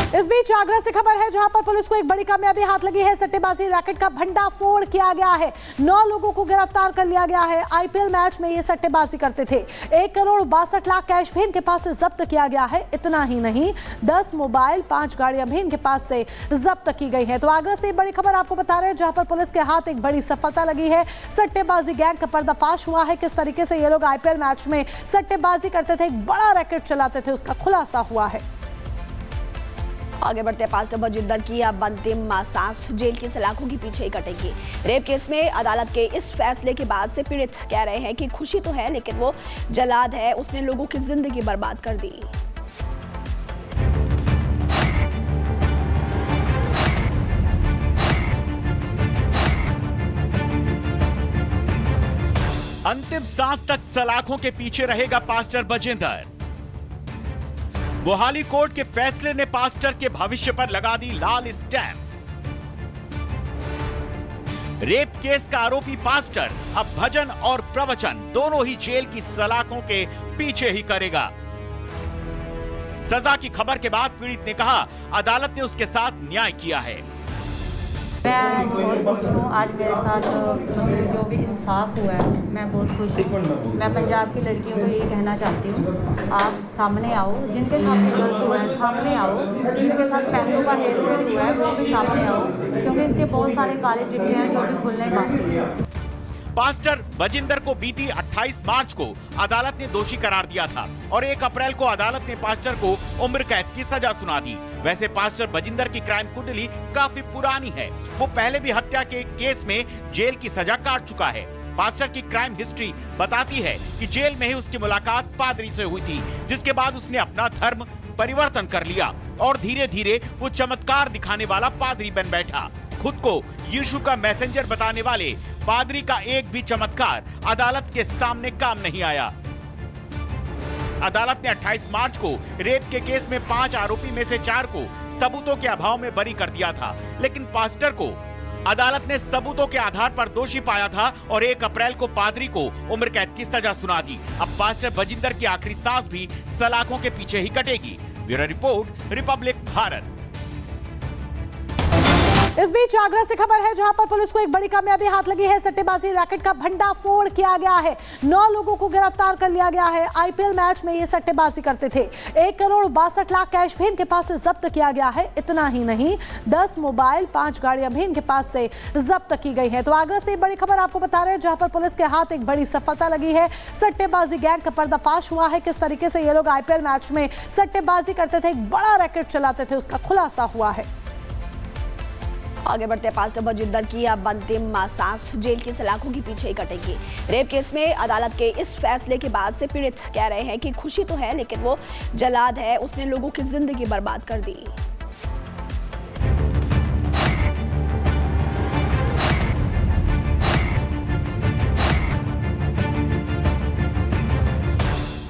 इस बीच आगरा से खबर है जहां पर पुलिस को एक बड़ी कामयाबी हाथ लगी है। सट्टेबाजी रैकेट का भंडाफोड़ किया गया है। 9 लोगों को गिरफ्तार कर लिया गया है। आईपीएल मैच में ये सट्टेबाजी करते थे। 1 करोड़ 62 लाख कैश भी इनके पास से जब्त किया गया है। इतना ही नहीं, 10 मोबाइल 5 गाड़ियां भी इनके पास से जब्त की गई है। तो आगरा से बड़ी खबर आपको बता रहे हैं जहां पर पुलिस के हाथ एक बड़ी सफलता लगी है। सट्टेबाजी गैंग का पर्दाफाश हुआ है। किस तरीके से ये लोग आईपीएल मैच में सट्टेबाजी करते थे, एक बड़ा रैकेट चलाते थे, उसका खुलासा हुआ है। आगे बढ़ते पास्टर बजिंदर की अब अंतिम सांस जेल की सलाखों के पीछे ही कटेगी। रेप केस में अदालत के इस फैसले के बाद से पीड़ित कह रहे हैं कि खुशी तो है लेकिन वो जलाद है, उसने लोगों की जिंदगी बर्बाद कर दी। अंतिम सांस तक सलाखों के पीछे रहेगा पास्टर बजिंदर। मोहाली कोर्ट के फैसले ने पास्टर के भविष्य पर लगा दी लाल स्टैंप। रेप केस का आरोपी पास्टर अब भजन और प्रवचन दोनों ही जेल की सलाखों के पीछे ही करेगा। सजा की खबर के बाद पीड़ित ने कहा, अदालत ने उसके साथ न्याय किया है। मैं आज बहुत खुश हूँ। आज मेरे साथ जो भी इंसाफ हुआ है, मैं बहुत खुश हूँ। मैं पंजाब की लड़कियों को ये कहना चाहती हूँ, आप सामने आओ। जिनके साथ भी गलत हुआ है सामने आओ। जिनके साथ पैसों का हेरफेर हुआ है वो भी सामने आओ, क्योंकि इसके बहुत सारे काले चिट्ठे हैं जो भी खुलने बाकी हैं। पास्टर बजिंदर को बीती 28 मार्च को अदालत ने दोषी करार दिया था और 1 अप्रैल को अदालत ने पास्टर को उम्र कैद की सजा सुना दी। वैसे पास्टर बजिंदर की क्राइम कुंडली काफी पुरानी है। वो पहले भी हत्या के केस में जेल की सजा काट चुका है। पास्टर की क्राइम हिस्ट्री बताती है कि जेल में ही उसकी मुलाकात पादरी से हुई थी, जिसके बाद उसने अपना धर्म परिवर्तन कर लिया और धीरे धीरे वो चमत्कार दिखाने वाला पादरी बन बैठा। खुद को यीशु का मैसेंजर बताने वाले पादरी का एक भी चमत्कार अदालत के सामने काम नहीं आया। अदालत ने 28 मार्च को रेप के केस में 5 आरोपी में से 4 को सबूतों के अभाव में बरी कर दिया था, लेकिन पास्टर को अदालत ने सबूतों के आधार पर दोषी पाया था और 1 अप्रैल को पादरी को उम्र कैद की सजा सुना दी। अब पास्टर बजिंदर की आखिरी सांस भी सलाखों के पीछे ही कटेगी। Bureau report, Republic Bharat. इस बीच आगरा से खबर है जहां पर पुलिस को एक बड़ी कामयाबी हाथ लगी है। सट्टेबाजी रैकेट का भंडाफोड़ किया गया है। 9 लोगों को गिरफ्तार कर लिया गया है। आईपीएल मैच में ये सट्टेबाजी करते थे। 1 करोड़ 62 लाख कैश भी इनके पास से जब्त किया गया है। इतना ही नहीं, 10 मोबाइल 5 गाड़ियां भी इनके पास से जब्त की गई है। तो आगरा से बड़ी खबर आपको बता रहे हैं जहां पर पुलिस के हाथ एक बड़ी सफलता लगी है। सट्टेबाजी गैंग का पर्दाफाश हुआ है। किस तरीके से ये लोग आईपीएल मैच में सट्टेबाजी करते थे, एक बड़ा रैकेट चलाते थे, उसका खुलासा हुआ है। आगे बढ़ते पास्टर बजिंदर की अब अंतिम सांस जेल की सलाखों के पीछे ही कटेगी। रेप केस में अदालत के इस फैसले के बाद से पीड़ित कह रहे हैं कि खुशी तो है लेकिन वो जलाद है, उसने लोगों की जिंदगी बर्बाद कर दी।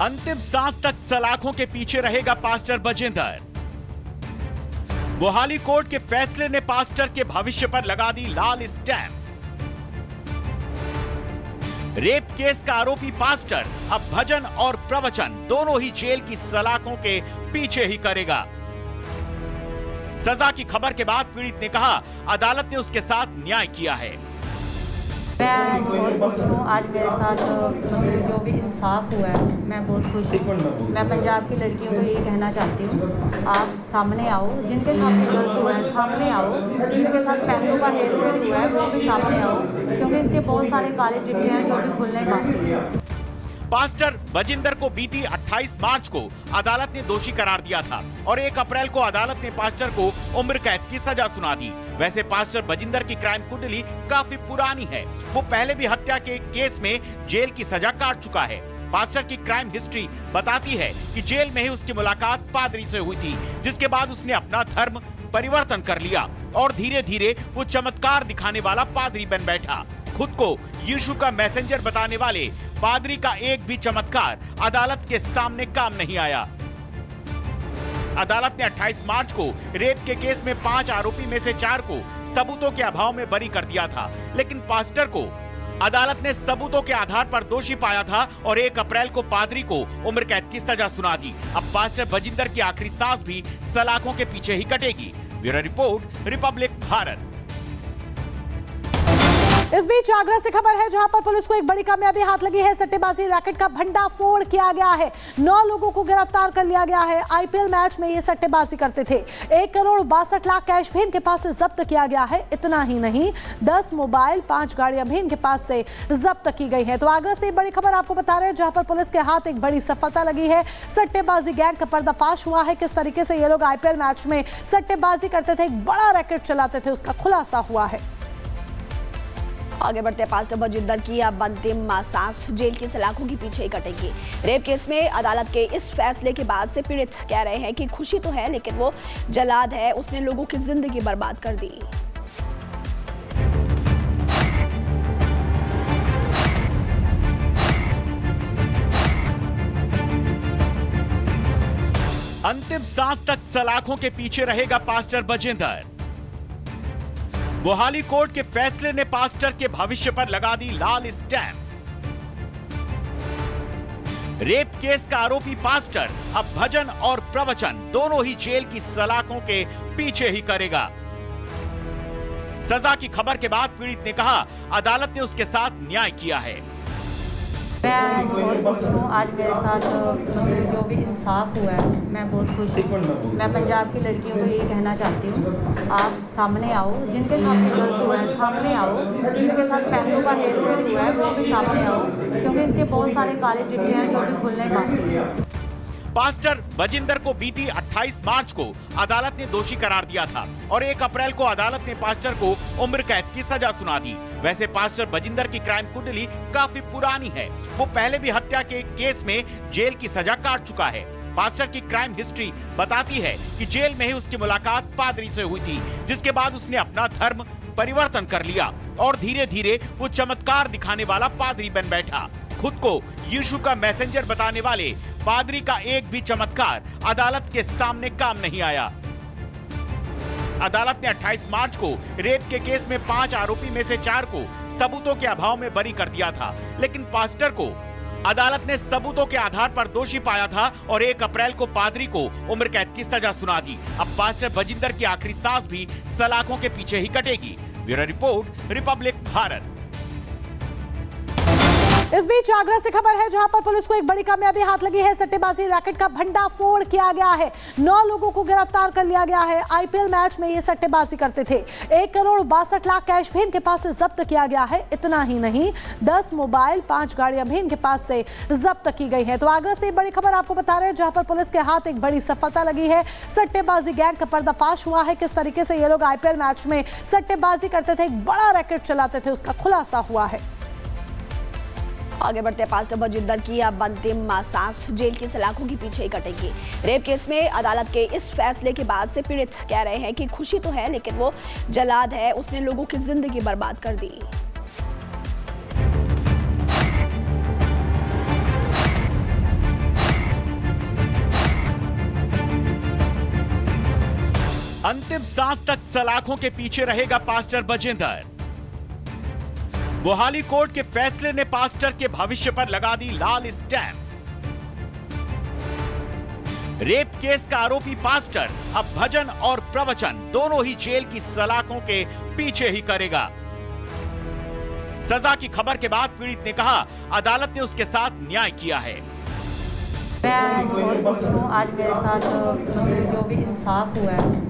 अंतिम सांस तक सलाखों के पीछे रहेगा पास्टर बजिंदर। मोहाली कोर्ट के फैसले ने पास्टर के भविष्य पर लगा दी लाल स्टैंप। रेप केस का आरोपी पास्टर अब भजन और प्रवचन दोनों ही जेल की सलाखों के पीछे ही करेगा। सजा की खबर के बाद पीड़ित ने कहा, अदालत ने उसके साथ न्याय किया है। मैं आज बहुत खुश हूँ। आज मेरे साथ जो भी इंसाफ हुआ है, मैं बहुत खुश हूँ। मैं पंजाब की लड़कियों को ये कहना चाहती हूँ, आप सामने आओ। जिनके साथ भी गलत हुआ है सामने आओ। जिनके साथ पैसों का हेरफेर हुआ है वो भी सामने आओ, क्योंकि इसके बहुत सारे काले चिट्ठे हैं जो भी खुलने बाकी हैं। पास्टर बजिंदर को बीती 28 मार्च को अदालत ने दोषी करार दिया था और 1 अप्रैल को अदालत ने पास्टर को उम्र कैद की सजा सुना दी। वैसे पास्टर बजिंदर की क्राइम कुंडली काफी पुरानी है। वो पहले भी हत्या के केस में जेल की सजा काट चुका है। पास्टर की क्राइम हिस्ट्री बताती है कि जेल में ही उसकी मुलाकात पादरी से हुई थी, जिसके बाद उसने अपना धर्म परिवर्तन कर लिया और धीरे धीरे वो चमत्कार दिखाने वाला पादरी बन बैठा। खुद को यीशु का मैसेंजर बताने वाले पादरी का एक भी चमत्कार अदालत के सामने काम नहीं आया। अदालत ने 28 मार्च को रेप के केस में 5 आरोपी में से 4 को सबूतों के अभाव में बरी कर दिया था, लेकिन पास्टर को अदालत ने सबूतों के आधार पर दोषी पाया था और 1 अप्रैल को पादरी को उम्र कैद की सजा सुना दी। अब पास्टर बजिंदर की आखिरी सांस भी सलाखों के पीछे ही कटेगी। Bureau report, Republic Bharat. इस बीच आगरा से खबर है, जहां पर पुलिस को एक बड़ी कामयाबी हाथ लगी है। सट्टेबाजी रैकेट का भंडाफोड़ किया गया है। 9 लोगों को गिरफ्तार कर लिया गया है। आईपीएल मैच में ये सट्टेबाजी करते थे। 1 करोड़ 62 लाख कैश भी इनके पास से जब्त किया गया है। इतना ही नहीं, 10 मोबाइल, 5 गाड़ियां भी इनके पास से जब्त की गई हैं। तो आगरा से बड़ी खबर आपको बता रहे हैं, जहां पर पुलिस के हाथ एक बड़ी सफलता लगी है। सट्टेबाजी गैंग का पर्दाफाश हुआ है। किस तरीके से ये लोग आईपीएल मैच में सट्टेबाजी करते थे, एक बड़ा रैकेट चलाते थे, उसका खुलासा हुआ है। आगे बढ़ते पास्टर बजिंदर की अब अंतिम सांस जेल की सलाखों के पीछे ही कटेगी। रेप केस में अदालत के इस फैसले के बाद से पीड़ित कह रहे हैं कि खुशी तो है, लेकिन वो जलाद है, उसने लोगों की जिंदगी बर्बाद कर दी। अंतिम सांस तक सलाखों के पीछे रहेगा पास्टर बजिंदर। मोहाली कोर्ट के फैसले ने पास्टर के भविष्य पर लगा दी लाल स्टैंप। रेप केस का आरोपी पास्टर अब भजन और प्रवचन दोनों ही जेल की सलाखों के पीछे ही करेगा। सजा की खबर के बाद पीड़ित ने कहा, अदालत ने उसके साथ न्याय किया है। मैं आज बहुत खुश हूँ। आज मेरे साथ जो भी इंसाफ हुआ है, मैं बहुत खुश हूँ। मैं पंजाब की लड़कियों को ये कहना चाहती हूँ, आप सामने आओ। जिनके साथ गलत हुआ है सामने आओ। जिनके साथ पैसों का हेरफेर हुआ है वो भी सामने आओ, क्योंकि इसके बहुत सारे काले चिट्ठे हैं जो भी खुलने बाकी हैं। पास्टर बजिंदर को बीती 28 मार्च को अदालत ने दोषी करार दिया था और 1 अप्रैल को अदालत ने पास्टर को उम्र कैद की सजा सुना दी। वैसे पास्टर बजिंदर की क्राइम कुंडली काफी पुरानी है। वो पहले भी हत्या के एक केस में जेल की सजा काट चुका है। पास्टर की क्राइम हिस्ट्री बताती है कि जेल में ही उसकी मुलाकात पादरी से हुई थी, जिसके बाद उसने अपना धर्म परिवर्तन कर लिया और धीरे धीरे वो चमत्कार दिखाने वाला पादरी बन बैठा। खुद को यीशु का मैसेंजर बताने वाले पादरी का एक भी चमत्कार अदालत के सामने काम नहीं आया। अदालत ने 28 मार्च को रेप के केस में 5 आरोपी में से 4 को सबूतों के अभाव में बरी कर दिया था, लेकिन पास्टर को अदालत ने सबूतों के आधार पर दोषी पाया था और 1 अप्रैल को पादरी को उम्र कैद की सजा सुना दी। अब पास्टर बजिंदर की आखिरी सांस भी सलाखों के पीछे ही कटेगी। Bureau report, Republic Bharat. इस बीच आगरा से खबर है, जहां पर पुलिस को एक बड़ी कामयाबी हाथ लगी है। सट्टेबाजी रैकेट का भंडाफोड़ किया गया है। 9 लोगों को गिरफ्तार कर लिया गया है। आईपीएल मैच में ये सट्टेबाजी करते थे। 1 करोड़ 62 लाख कैश भी इनके पास से जब्त किया गया है। इतना ही नहीं, 10 मोबाइल, 5 गाड़ियां भी इनके पास से जब्त की गई हैं। तो आगरा से बड़ी खबर आपको बता रहे हैं, जहां पर पुलिस के हाथ एक बड़ी सफलता लगी है। सट्टेबाजी गैंग का पर्दाफाश हुआ है। किस तरीके से ये लोग आईपीएल मैच में सट्टेबाजी करते थे, एक बड़ा रैकेट चलाते थे, उसका खुलासा हुआ है। आगे बढ़ते पास्टर बजिंदर की अब अंतिम सांस जेल की सलाखों के पीछे ही कटेगी। रेप केस में अदालत के इस फैसले के बाद से पीड़ित कह रहे हैं कि खुशी तो है, लेकिन वो जलाद है, उसने लोगों की जिंदगी बर्बाद कर दी। अंतिम सांस तक सलाखों के पीछे रहेगा पास्टर बजिंदर। मोहाली कोर्ट के फैसले ने पास्टर के भविष्य पर लगा दी लाल स्टैंप। रेप केस का आरोपी पास्टर अब भजन और प्रवचन दोनों ही जेल की सलाखों के पीछे ही करेगा। सजा की खबर के बाद पीड़ित ने कहा, अदालत ने उसके साथ न्याय किया है। मैं आज बहुत खुश हूँ। आज मेरे साथ जो भी इंसाफ हुआ है,